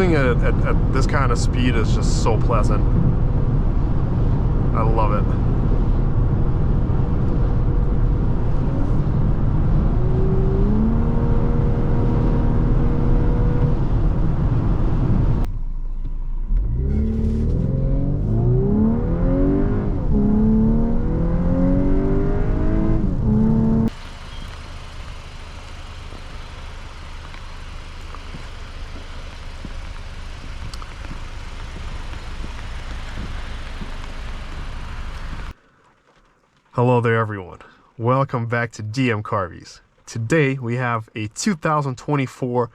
Driving at this kind of speed is just so pleasant. I love it. Hello there everyone, welcome back to DM Carvies. Today we have a 2024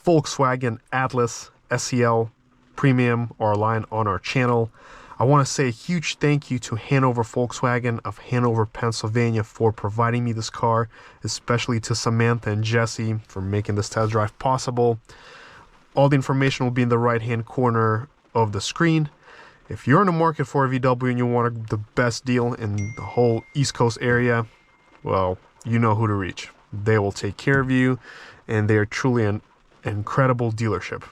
Volkswagen Atlas SEL Premium R-Line on our channel. I want to say a huge thank you to Hanover Volkswagen of Hanover, Pennsylvania for providing me this car, especially to Samantha and Jesse for making this test drive possible. All the information will be in the right hand corner of the screen. If you're in the market for a VW and you want the best deal in the whole East Coast area, well, you know who to reach. They will take care of you, and they're truly an incredible dealership.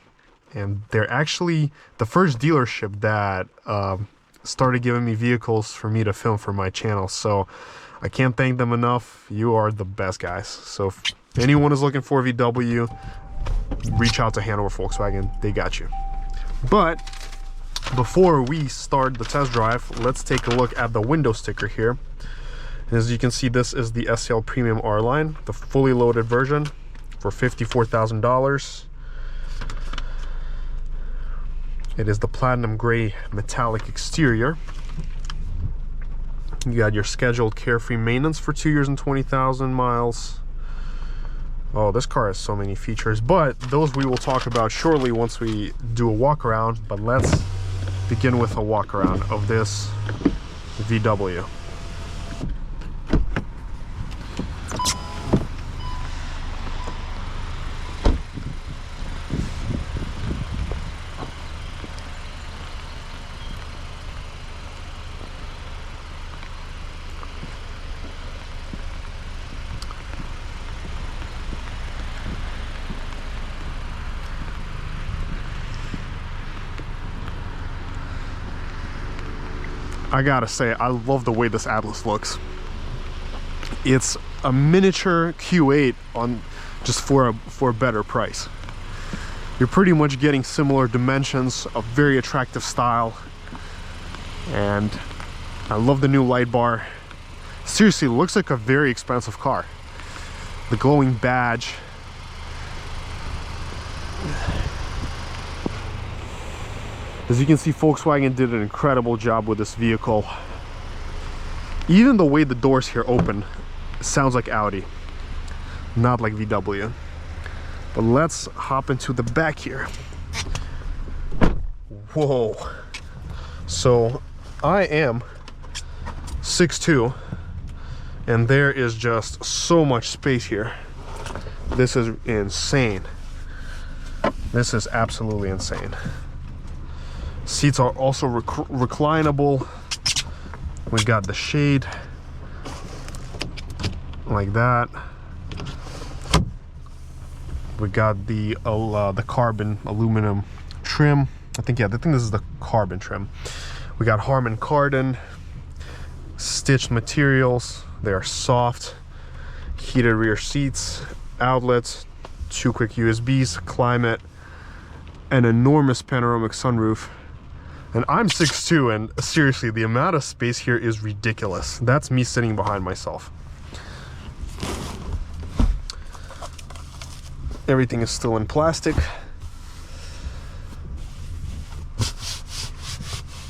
And they're actually the first dealership that started giving me vehicles for me to film for my channel. So I can't thank them enough. You are the best guys. So if anyone is looking for a VW, reach out to Hanover Volkswagen. They got you. But before we start the test drive, let's take a look at the window sticker here. As you can see, this is the SEL Premium R-Line, the fully loaded version for $54,000. It is the platinum gray metallic exterior. You got your scheduled carefree maintenance for 2 years and 20,000 miles. Oh, this car has so many features, but those we will talk about shortly once we do a walk around. But let's begin with a walk around of this VW. I gotta say, I love the way this Atlas looks. It's a miniature Q8 on just for a better price. You're pretty much getting similar dimensions, a very attractive style, and I love the new light bar. Seriously, it looks like a very expensive car. The glowing badge. As you can see, Volkswagen did an incredible job with this vehicle. Even the way the doors here open sounds like Audi, not like VW. But let's hop into the back here. Whoa. So I am 6'2", and there is just so much space here. This is insane. This is absolutely insane. Seats are also reclinable. We got the shade like that. We got the carbon aluminum trim. I think this is the carbon trim. We got Harman Kardon stitched materials. They are soft. Heated rear seats, outlets, 2 quick USBs, climate, an enormous panoramic sunroof. And I'm 6'2", and seriously, the amount of space here is ridiculous. That's me sitting behind myself. Everything is still in plastic.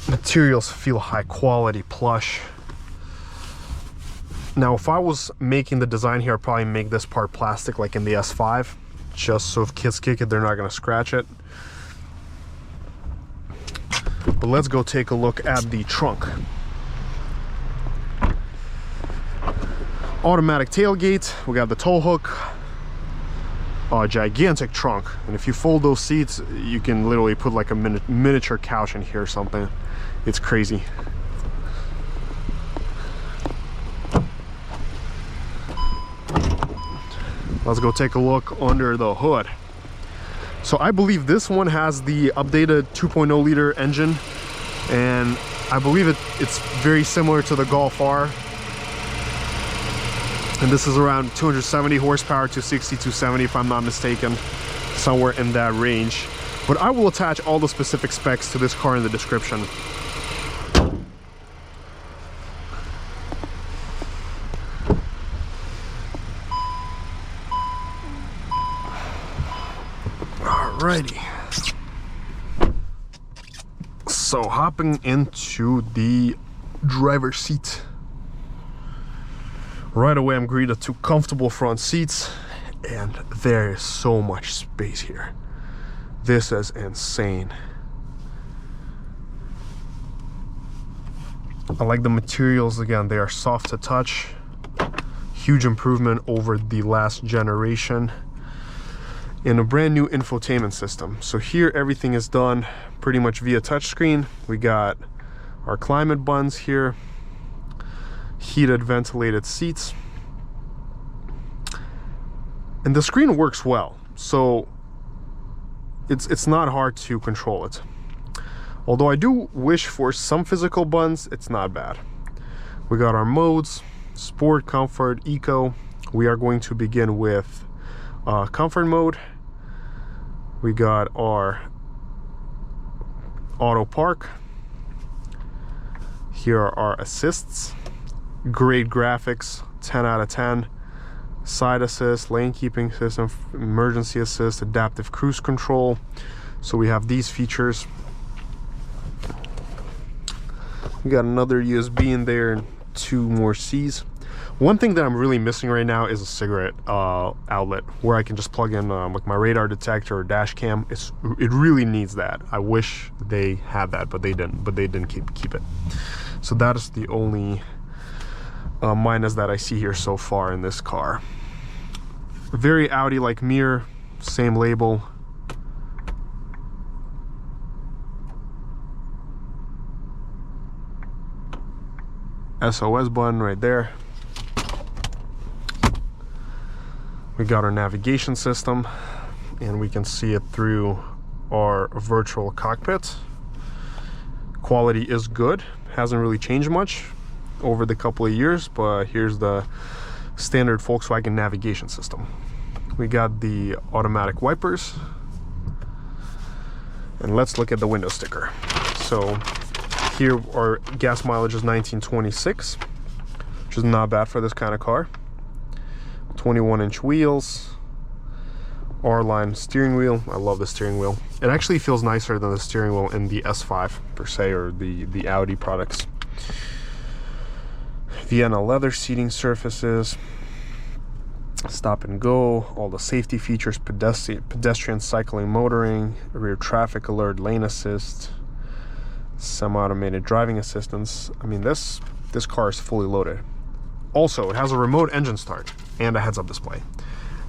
Materials feel high quality, plush. Now, if I was making the design here, I'd probably make this part plastic like in the S5, just so if kids kick it, they're not gonna scratch it. But let's go take a look at the trunk. Automatic tailgate, we got the tow hook, a gigantic trunk, and if you fold those seats, you can literally put like a miniature couch in here or something. It's crazy. Let's go take a look under the hood. So I believe this one has the updated 2.0 liter engine, and I believe it's very similar to the Golf R. And this is around 270 horsepower, 260, 270 if I'm not mistaken, somewhere in that range. But I will attach all the specific specs to this car in the description. Alrighty. So hopping into the driver's seat. Right away I'm greeted to comfortable front seats, and there is so much space here. This is insane. I like the materials. Again, they are soft to touch. Huge improvement over the last generation. In a brand new infotainment system. So here everything is done pretty much via touchscreen. We got our climate buttons here, heated ventilated seats, and the screen works well, so it's not hard to control it. Although I do wish for some physical buttons, it's not bad. We got our modes: sport, comfort, eco. We are going to begin with comfort mode. We got our auto park. Here are our assists. Great graphics, 10 out of 10. Side assist, lane keeping system, emergency assist, adaptive cruise control. So we have these features. We got another USB in there and 2 more C's. One thing that I'm really missing right now is a cigarette outlet where I can just plug in like my radar detector or dash cam. It really needs that. I wish they had that, but they didn't keep it. So that is the only minus that I see here so far in this car. Very Audi-like mirror, same label. SOS button right there. We got our navigation system, and we can see it through our virtual cockpit. Quality is good, hasn't really changed much over the couple of years, but here's the standard Volkswagen navigation system. We got the automatic wipers, and let's look at the window sticker. So here our gas mileage is 1926, which is not bad for this kind of car. 21-inch wheels, R-line steering wheel. I love the steering wheel. It actually feels nicer than the steering wheel in the S5 per se, or the Audi products. Vienna leather seating surfaces, stop and go, all the safety features, pedestrian cycling motoring, rear traffic alert, lane assist, semi-automated driving assistance. I mean, this car is fully loaded. Also, it has a remote engine start and a heads-up display.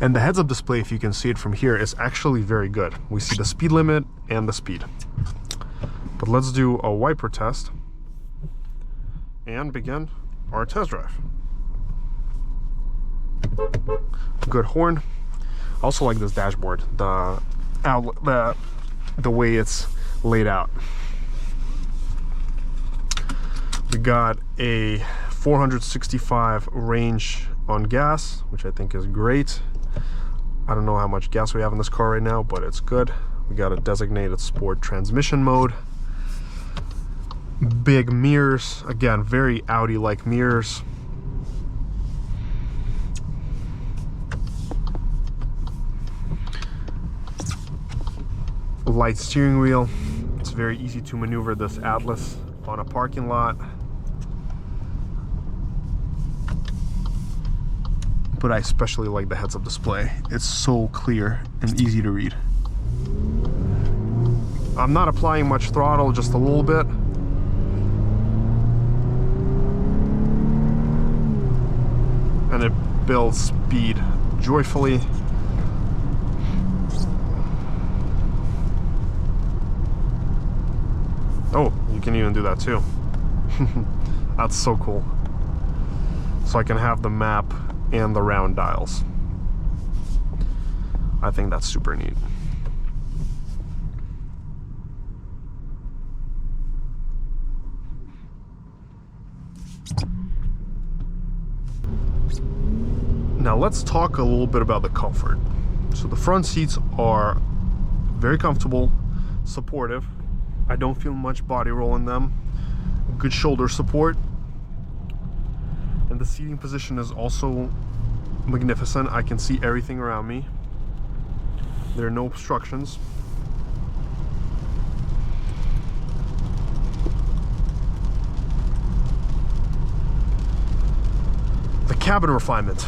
And the heads-up display, if you can see it from here, is actually very good. We see the speed limit and the speed. But let's do a wiper test and begin our test drive. Good horn. I also like this dashboard, the way it's laid out. We got a 465 range on gas, which I think is great. I don't know how much gas we have in this car right now, but it's good. We got a designated sport transmission mode. Big mirrors, again, very Audi-like mirrors. Light steering wheel. It's very easy to maneuver this Atlas on a parking lot. But I especially like the heads-up display. It's so clear and easy to read. I'm not applying much throttle, just a little bit. And it builds speed joyfully. Oh, you can even do that too. That's so cool. So I can have the map and the round dials. I think that's super neat. Now let's talk a little bit about the comfort. So the front seats are very comfortable, supportive. I don't feel much body roll in them. Good shoulder support. And the seating position is also magnificent. I can see everything around me. There are no obstructions. The cabin refinement,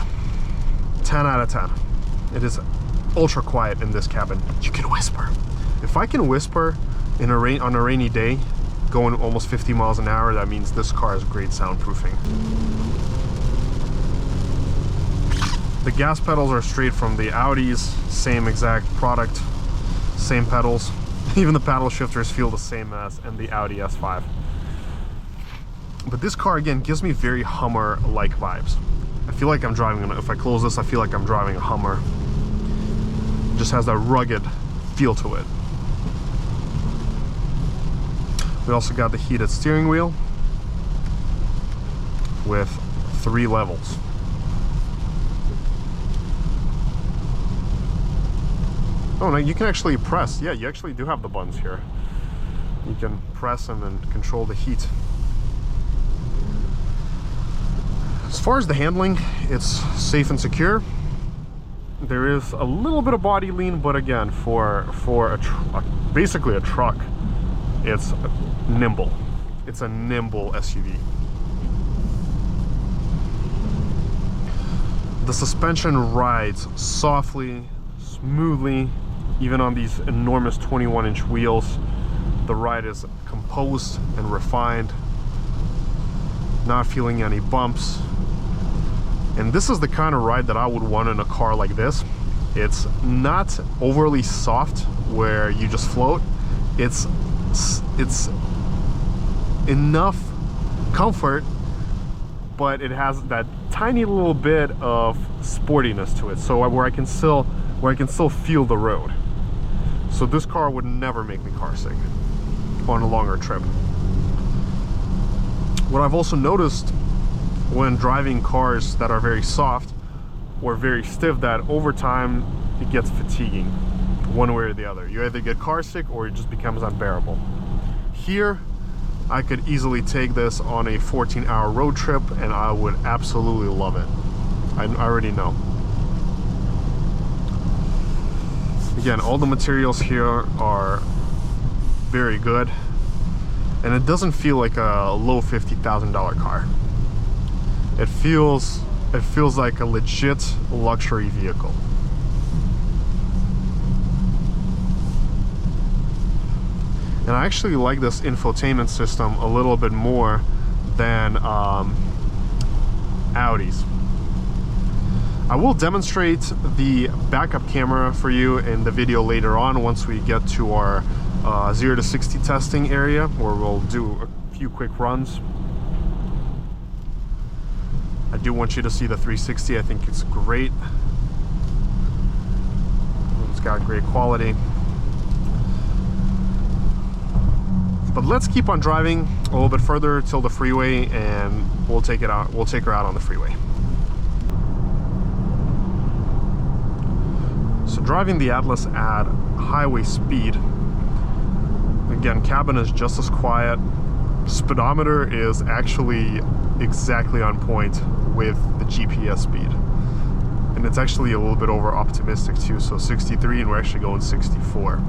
10 out of 10. It is ultra quiet in this cabin. You can whisper. If I can whisper on a rainy day, going almost 50 miles an hour, that means this car has great soundproofing. The gas pedals are straight from the Audis, same exact product, same pedals. Even the paddle shifters feel the same as in the Audi S5. But this car, again, gives me very Hummer-like vibes. I feel like I'm driving, if I close this, I feel like I'm driving a Hummer. It just has that rugged feel to it. We also got the heated steering wheel with 3 levels. Oh, no, you can actually press. Yeah, you actually do have the buttons here. You can press them and control the heat. As far as the handling, it's safe and secure. There is a little bit of body lean, but again, for basically a truck, it's nimble. It's a nimble SUV. The suspension rides softly, smoothly, even on these enormous 21-inch wheels. The ride is composed and refined, not feeling any bumps. And this is the kind of ride that I would want in a car like this. It's not overly soft where you just float. It's enough comfort, but it has that tiny little bit of sportiness to it, so where I can still feel the road. So this car would never make me car sick on a longer trip. What I've also noticed when driving cars that are very soft or very stiff, that over time it gets fatiguing one way or the other. You either get car sick or it just becomes unbearable. Here, I could easily take this on a 14-hour road trip and I would absolutely love it. I already know. Again, all the materials here are very good, and it doesn't feel like a low $50,000 car. It feels like a legit luxury vehicle. And I actually like this infotainment system a little bit more than Audi's. I will demonstrate the backup camera for you in the video later on once we get to our 0 to 60 testing area, where we'll do a few quick runs. I do want you to see the 360. I think it's great. It's got great quality. But let's keep on driving a little bit further till the freeway, and we'll take her out on the freeway. So driving the Atlas at highway speed, again, cabin is just as quiet. Speedometer is actually exactly on point with the GPS speed. And it's actually a little bit over optimistic too, so 63, and we're actually going 64.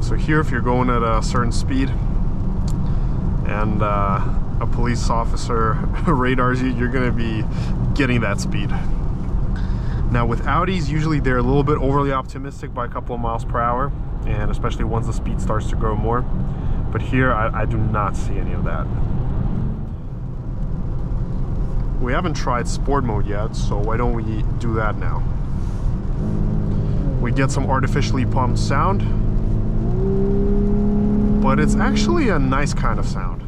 So here, if you're going at a certain speed and a police officer radars you, you're gonna be getting that speed. Now with Audis, usually they're a little bit overly optimistic by a couple of miles per hour, and especially once the speed starts to grow more. But here, I do not see any of that. We haven't tried sport mode yet, so why don't we do that now? We get some artificially pumped sound, but it's actually a nice kind of sound.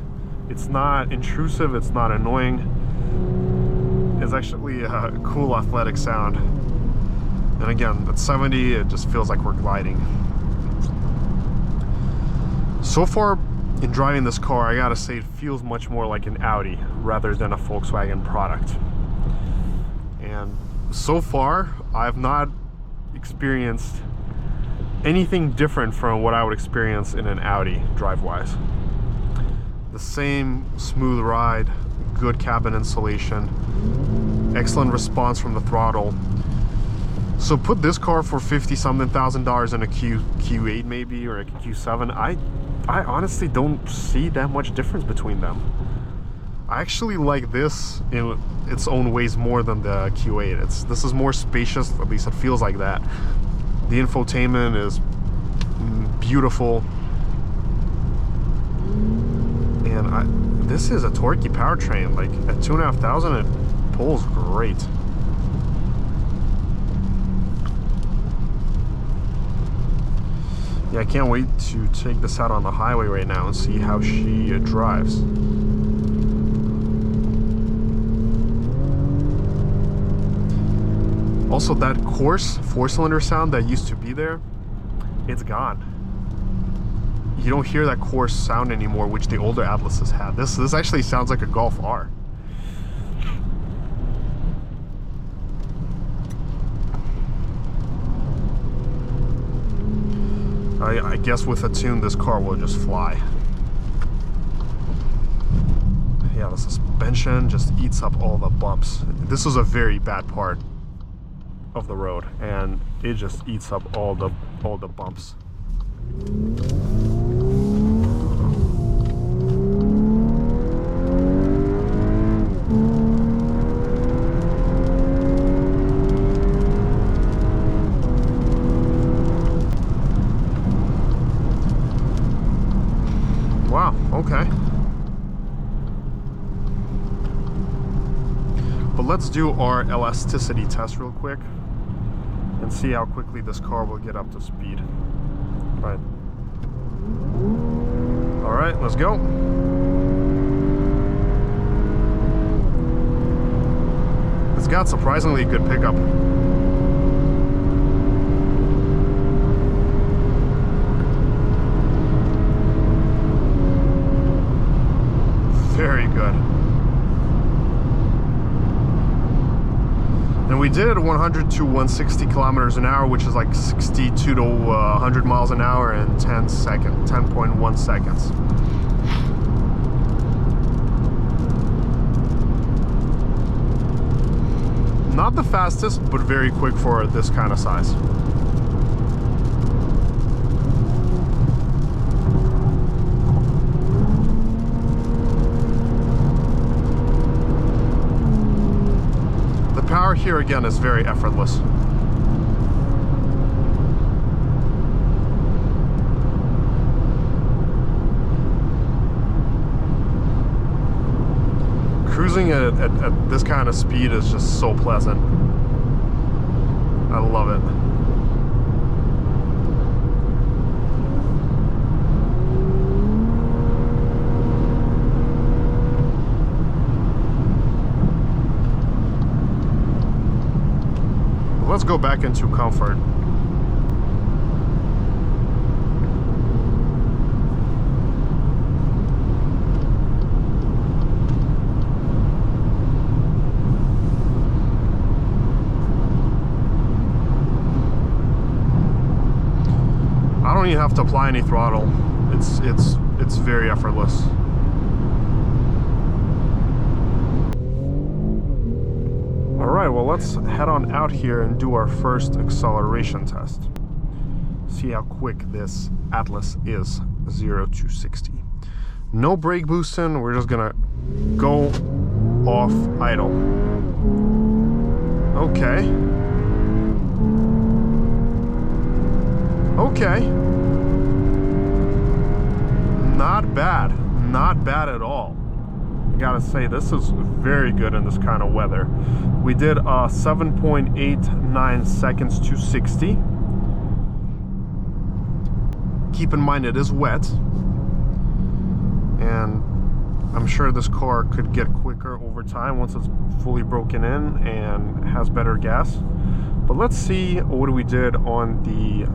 It's not intrusive, it's not annoying. It's actually a cool athletic sound. And again, at 70, it just feels like we're gliding. So far, in driving this car, I gotta say it feels much more like an Audi rather than a Volkswagen product. And so far, I've not experienced anything different from what I would experience in an Audi drive-wise. The same smooth ride, good cabin insulation, excellent response from the throttle. So put this car for $50-something thousand in a Q8 maybe, or a Q7. I honestly don't see that much difference between them. I actually like this in its own ways more than the Q8. This is more spacious, at least it feels like that. The infotainment is beautiful. And this is a torquey powertrain. Like at 2,500, it pulls great. Yeah, I can't wait to take this out on the highway right now and see how she drives. Also, that coarse four-cylinder sound that used to be there, it's gone. You don't hear that coarse sound anymore, which the older Atlases had. This actually sounds like a Golf R. I guess with a tune, this car will just fly. Yeah, the suspension just eats up all the bumps. This is a very bad part of the road, and it just eats up all the bumps. Wow, okay. But let's do our elasticity test real quick and see how quickly this car will get up to speed. Right. All right, let's go. It's got surprisingly good pickup. Very good. And we did 100 to 160 kilometers an hour, which is like 62 to 100 miles an hour in 10.1 seconds. Not the fastest, but very quick for this kind of size. Power here again is very effortless. Cruising at this kind of speed is just so pleasant. I love it. Let's go back into comfort. I don't even have to apply any throttle. It's very effortless. Alright, well let's head on out here and do our first acceleration test. See how quick this Atlas is, 0 to 60. No brake boosting, we're just gonna go off idle. Okay. Okay. Not bad. Not bad at all. I gotta say, this is very good in this kind of weather. We did 7.89 seconds to 60. Keep in mind it is wet, and I'm sure this car could get quicker over time once it's fully broken in and has better gas. But let's see what we did on the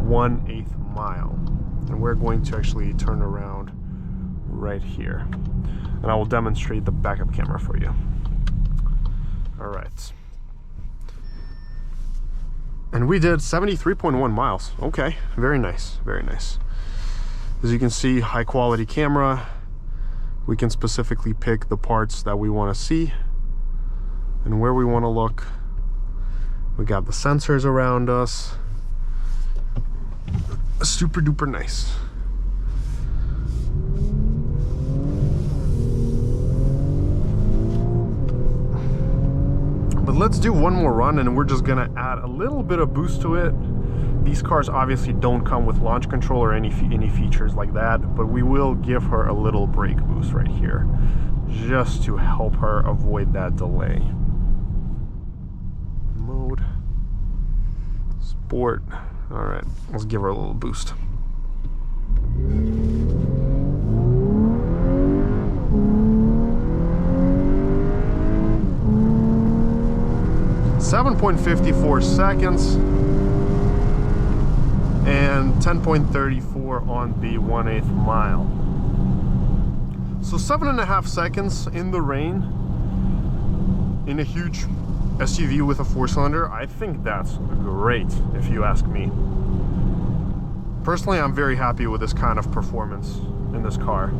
1/8 mile, and we're going to actually turn around right here. And I will demonstrate the backup camera for you. All right. And we did 73.1 miles. Okay, very nice, very nice. As you can see, high quality camera. We can specifically pick the parts that we want to see and where we want to look. We got the sensors around us. Super duper nice. But let's do one more run, and we're just gonna add a little bit of boost to it. These cars obviously don't come with launch control or any features like that, but we will give her a little brake boost right here, just to help her avoid that delay. Mode, sport. All right, let's give her a little boost. 7.54 seconds and 10.34 on the 1/8 mile. So 7.5 seconds in the rain in a huge SUV with a 4-cylinder. I think that's great, if you ask me. Personally, I'm very happy with this kind of performance in this car.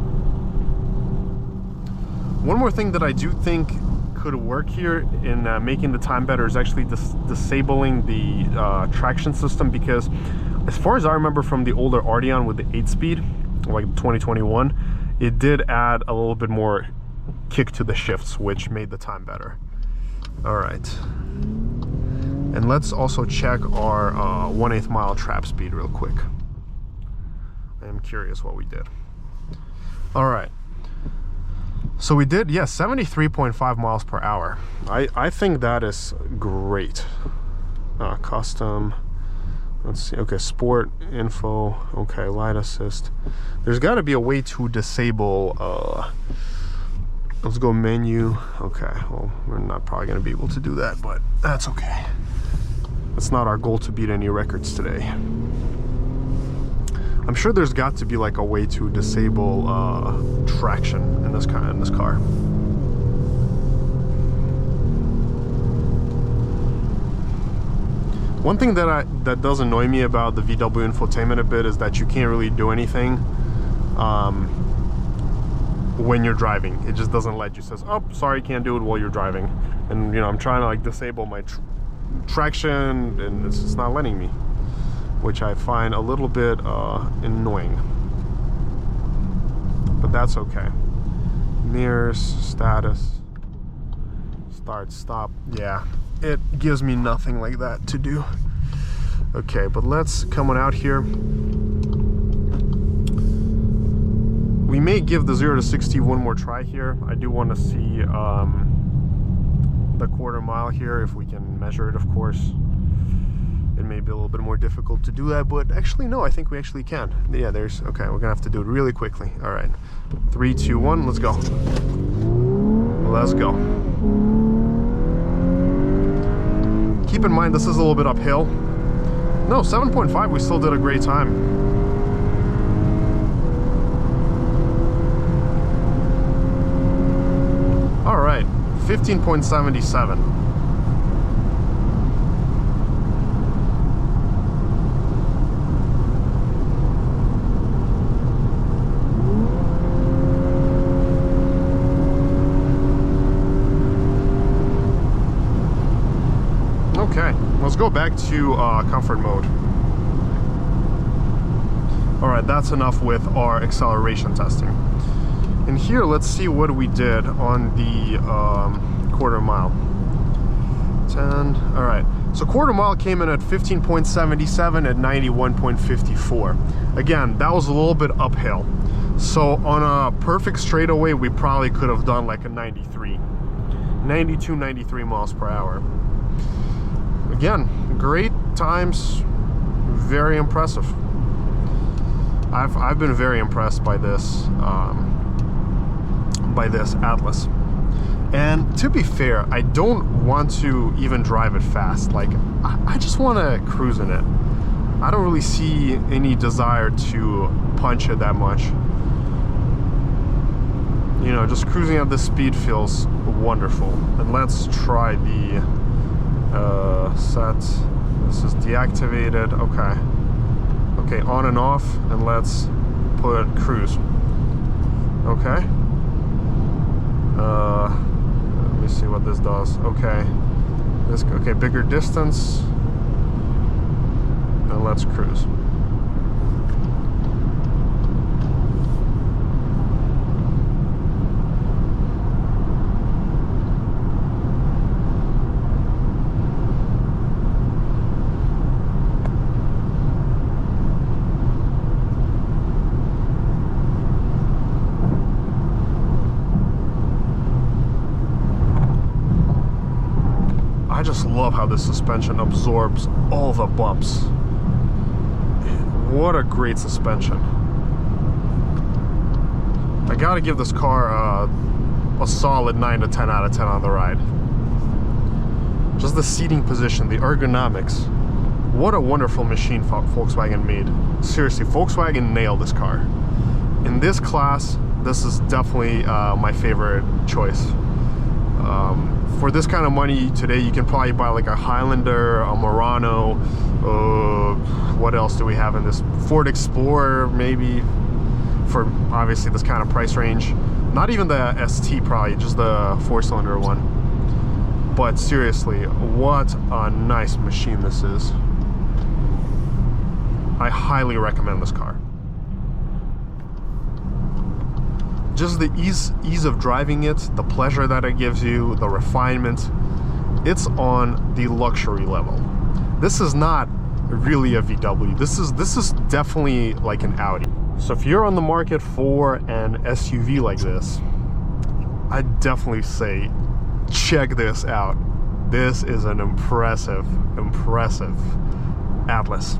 One more thing that I do think could work here in making the time better is actually disabling the traction system, because as far as I remember from the older Arteon with the 8-speed, like 2021, it did add a little bit more kick to the shifts, which made the time better. All right, and let's also check our 1/8 mile trap speed real quick. I am curious what we did. All right. So we did, yes, 73.5 miles per hour. I think that is great. Custom, let's see, okay, sport info, okay, light assist. There's got to be a way to disable, let's go menu. Okay, well, we're not probably going to be able to do that, but that's okay. It's not our goal to beat any records today. I'm sure there's got to be like a way to disable traction in this car. One thing that does annoy me about the VW infotainment a bit is that you can't really do anything when you're driving. It just doesn't let you. Says, oh, sorry, can't do it while you're driving. And you know, I'm trying to like disable my traction, and it's just not letting me, which I find a little bit annoying, but that's okay. Mirrors, status, start, stop. Yeah, it gives me nothing like that to do. Okay, but let's come on out here. We may give the 0 to 60 one more try here. I do want to see the 1/4 mile here, if we can measure it, of course. It may be a little bit more difficult to do that, but actually no, I think we actually can. Yeah, there's, okay, we're gonna have to do it really quickly. All right, 3, 2, 1, let's go. Let's go. Keep in mind, this is a little bit uphill. No, 7.5, we still did a great time. All right, 15.77. Okay, let's go back to comfort mode. All right, that's enough with our acceleration testing. And here, let's see what we did on the 1/4 mile. 10, all right. So 1/4 mile came in at 15.77 at 91.54. Again, that was a little bit uphill. So on a perfect straightaway, we probably could have done like a 92, 93 miles per hour. Again, great times, very impressive. I've been very impressed by this Atlas. And to be fair, I don't want to even drive it fast. Like, I just want to cruise in it. I don't really see any desire to punch it that much. you know, just cruising at this speed feels wonderful. And let's try the set. This is deactivated. Okay, on and off, and let's put cruise. Okay. Let me see what this does. Okay. Okay, bigger distance. And let's cruise. I just love how this suspension absorbs all the bumps. What a great suspension. I gotta give this car a solid 9 to 10 out of 10 on the ride. Just the seating position, the ergonomics. What a wonderful machine Volkswagen made. Seriously, Volkswagen nailed this car. In this class, this is definitely my favorite choice. For this kind of money today, you can probably buy like a Highlander, a Murano, what else do we have in this? Ford Explorer, maybe, for obviously this kind of price range. Not even the ST, probably, just the 4-cylinder one. But seriously, what a nice machine this is. I highly recommend this car. Just the ease of driving it, the pleasure that it gives you, the refinement, it's on the luxury level. This is not really a VW. This is definitely like an Audi. So if you're on the market for an SUV like this, I'd definitely say check this out. This is an impressive Atlas.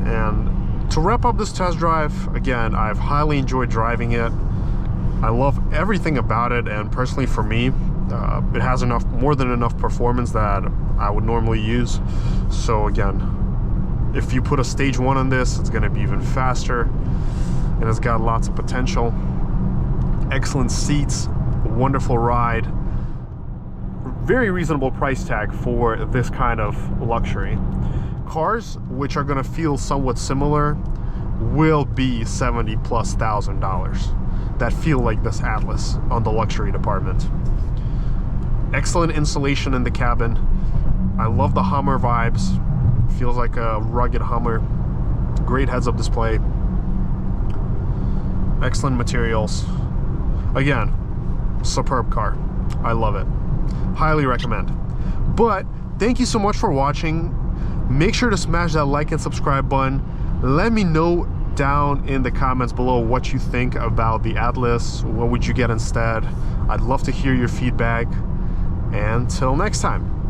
And to wrap up this test drive, again, I've highly enjoyed driving it. I love everything about it, and personally for me, it has more than enough performance that I would normally use. So again, if you put a stage 1 on this, it's gonna be even faster, and it's got lots of potential. Excellent seats, wonderful ride, very reasonable price tag for this kind of luxury. Cars which are gonna feel somewhat similar will be $70,000+ that feel like this Atlas on the luxury department. Excellent insulation in the cabin. I love the Hummer vibes. Feels like a rugged Hummer. Great heads-up display. Excellent materials. Again, superb car. I love it. Highly recommend. But thank you so much for watching. Make sure to smash that like and subscribe button. Let me know down in the comments below what you think about the Atlas. What would you get instead? I'd love to hear your feedback. And until next time.